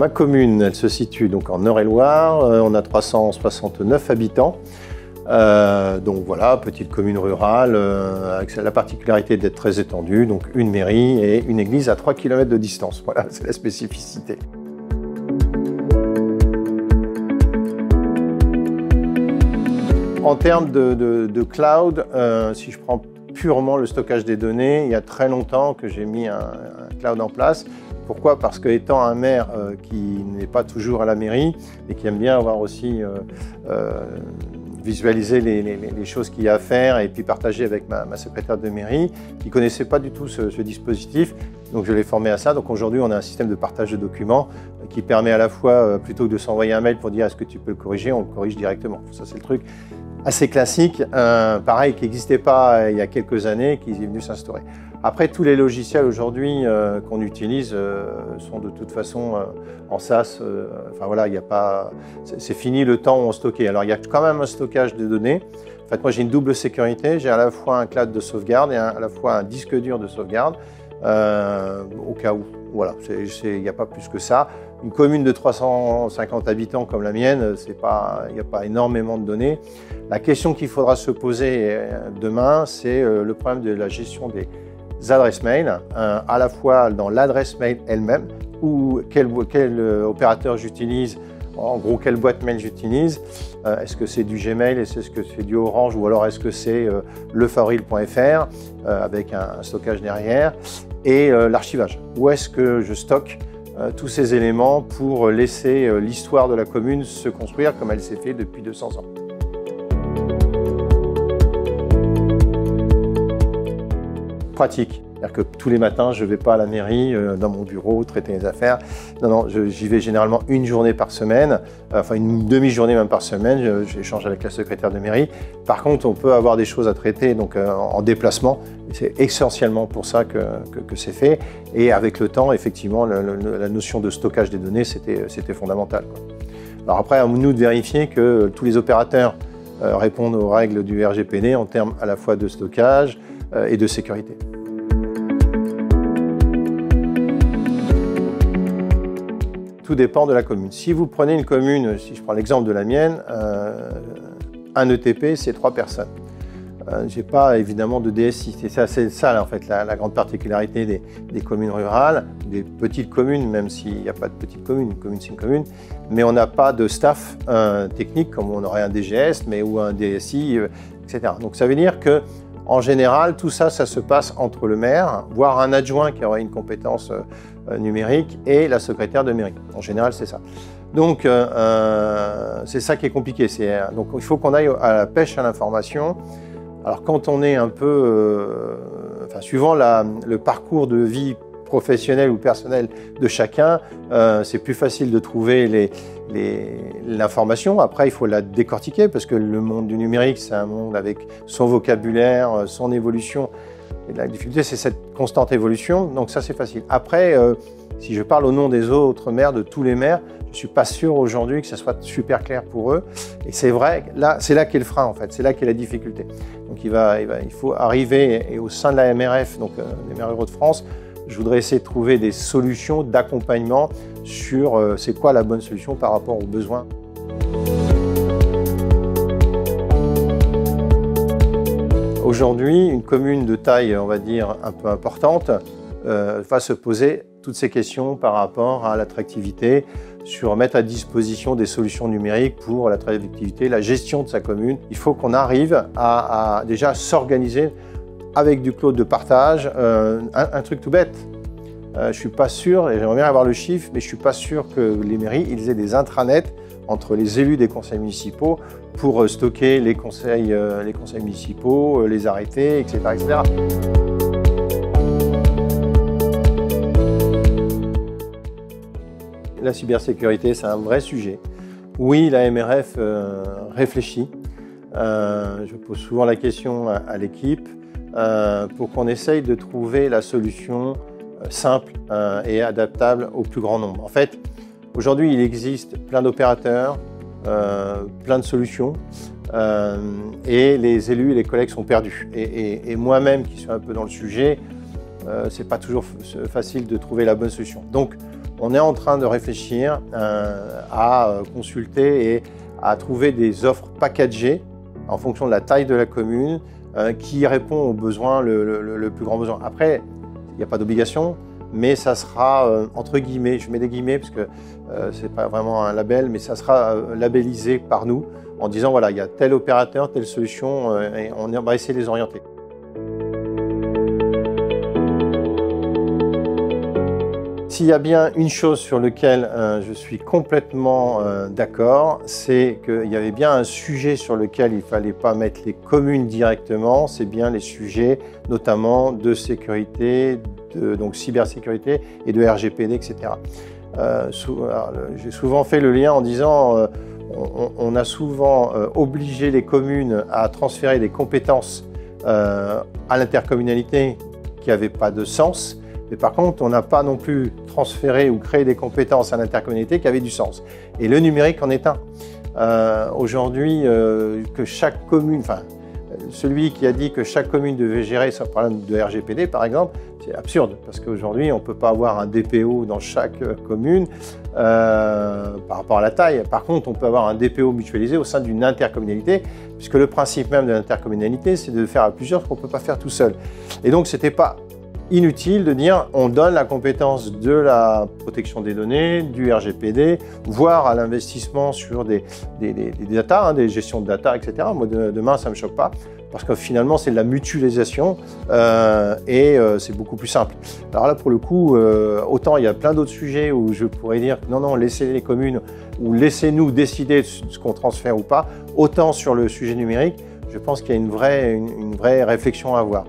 ma commune, elle se situe donc en Eure-et-Loire, on a 369 habitants. Donc voilà, petite commune rurale, avec la particularité d'être très étendue, donc une mairie et une église à 3 km de distance. Voilà, c'est la spécificité. En termes de cloud, si je prends purement le stockage des données, il y a très longtemps que j'ai mis un cloud en place. Pourquoi? Parce que étant un maire qui n'est pas toujours à la mairie et qui aime bien avoir aussi visualiser les choses qu'il y a à faire et puis partager avec ma secrétaire de mairie qui ne connaissait pas du tout ce dispositif. Donc je l'ai formé à ça. Donc aujourd'hui on a un système de partage de documents qui permet à la fois, plutôt que de s'envoyer un mail pour dire est-ce que tu peux le corriger, on le corrige directement. Ça c'est le truc assez classique, pareil qui n'existait pas il y a quelques années, qui est venu s'instaurer. Après, tous les logiciels aujourd'hui qu'on utilise sont de toute façon en SaaS. Enfin voilà, il y a pas, c'est fini le temps où on stockait. Alors il y a quand même un stockage de données. En fait, moi j'ai une double sécurité. J'ai à la fois un cloud de sauvegarde et à la fois un disque dur de sauvegarde au cas où. Voilà, il n'y a pas plus que ça. Une commune de 350 habitants comme la mienne, il n'y a pas énormément de données. La question qu'il faudra se poser demain, c'est le problème de la gestion des adresses mail, à la fois dans l'adresse mail elle-même, ou quel opérateur j'utilise, en gros quelle boîte mail j'utilise, est-ce que c'est du Gmail, est-ce que c'est du Orange, ou alors est-ce que c'est lefavril.fr avec un stockage derrière, et l'archivage. Où est-ce que je stocke tous ces éléments pour laisser l'histoire de la commune se construire comme elle s'est fait depuis 200 ans. Pratique. C'est-à-dire que tous les matins, je ne vais pas à la mairie, dans mon bureau, traiter les affaires. Non, j'y vais généralement une journée par semaine, enfin une demi-journée même par semaine, j'échange avec la secrétaire de mairie. Par contre, on peut avoir des choses à traiter donc, en déplacement. C'est essentiellement pour ça que c'est fait. Et avec le temps, effectivement, la notion de stockage des données, c'était fondamental, quoi. Alors après, à nous de vérifier que tous les opérateurs répondent aux règles du RGPD en termes à la fois de stockage et de sécurité. Tout dépend de la commune. Si vous prenez une commune, si je prends l'exemple de la mienne, un ETP, c'est 3 personnes. Je n'ai pas évidemment de DSI. C'est ça en fait la grande particularité des communes rurales, des petites communes, même s'il n'y a pas de petites communes. Une commune, c'est une commune. Mais on n'a pas de staff technique comme on aurait un DGS ou un DSI, etc. Donc ça veut dire que en général, tout ça, ça se passe entre le maire, voire un adjoint qui aurait une compétence numérique et la secrétaire de mairie. En général, c'est ça. Donc, c'est ça qui est compliqué. Donc, il faut qu'on aille à la pêche à l'information. Alors, quand on est un peu, suivant le parcours de vie professionnel ou personnel de chacun, c'est plus facile de trouver l'information. Après, il faut la décortiquer parce que le monde du numérique, c'est un monde avec son vocabulaire, son évolution. Et la difficulté, c'est cette constante évolution. Donc ça, c'est facile. Après, si je parle au nom des autres maires, de tous les maires, je ne suis pas sûr aujourd'hui que ça soit super clair pour eux. Et c'est vrai, c'est là qu'est le frein, en fait. C'est là qu'est la difficulté. Donc il faut arriver, et au sein de la MRF, donc les maires ruraux de France, je voudrais essayer de trouver des solutions d'accompagnement sur c'est quoi la bonne solution par rapport aux besoins. Aujourd'hui, une commune de taille, on va dire, un peu importante, va se poser toutes ces questions par rapport à l'attractivité, sur mettre à disposition des solutions numériques pour l'attractivité, la gestion de sa commune. Il faut qu'on arrive à déjà s'organiser avec du cloud de partage, un truc tout bête. Je ne suis pas sûr, et j'aimerais bien avoir le chiffre, mais je ne suis pas sûr que les mairies ils aient des intranets entre les élus des conseils municipaux pour stocker les conseils municipaux, les arrêtés, etc., etc. La cybersécurité, c'est un vrai sujet. Oui, la MRF réfléchit. Je pose souvent la question à l'équipe pour qu'on essaye de trouver la solution simple et adaptable au plus grand nombre. En fait, aujourd'hui, il existe plein d'opérateurs, plein de solutions, et les élus et les collègues sont perdus. Et moi-même, qui suis un peu dans le sujet, c'est pas toujours facile de trouver la bonne solution. Donc, on est en train de réfléchir à consulter et à trouver des offres packagées en fonction de la taille de la commune qui répond aux besoins, le plus grand besoin. Après, il n'y a pas d'obligation, mais ça sera, entre guillemets, je mets des guillemets parce que ce n'est pas vraiment un label, mais ça sera labellisé par nous en disant voilà, il y a tel opérateur, telle solution, et on va essayer de les orienter. S'il y a bien une chose sur laquelle je suis complètement d'accord, c'est qu'il y avait bien un sujet sur lequel il ne fallait pas mettre les communes directement, c'est bien les sujets notamment de sécurité, donc cybersécurité et de RGPD, etc. J'ai souvent fait le lien en disant on a souvent obligé les communes à transférer des compétences à l'intercommunalité qui n'avaient pas de sens. Mais par contre, on n'a pas non plus transféré ou créé des compétences à l'intercommunalité qui avaient du sens. Et le numérique en est un. Aujourd'hui, que chaque commune, enfin, celui qui a dit que chaque commune devait gérer son problème de RGPD, par exemple, c'est absurde. Parce qu'aujourd'hui, on ne peut pas avoir un DPO dans chaque commune par rapport à la taille. Par contre, on peut avoir un DPO mutualisé au sein d'une intercommunalité, puisque le principe même de l'intercommunalité, c'est de faire à plusieurs ce qu'on ne peut pas faire tout seul. Et donc, ce n'était pas inutile de dire on donne la compétence de la protection des données, du RGPD, voire à l'investissement sur des data, des gestions de data, etc. Moi, demain, ça ne me choque pas, parce que finalement, c'est de la mutualisation et c'est beaucoup plus simple. Alors là, pour le coup, autant il y a plein d'autres sujets où je pourrais dire non, laissez les communes ou laissez-nous décider de ce qu'on transfère ou pas, autant sur le sujet numérique, je pense qu'il y a une vraie réflexion à avoir.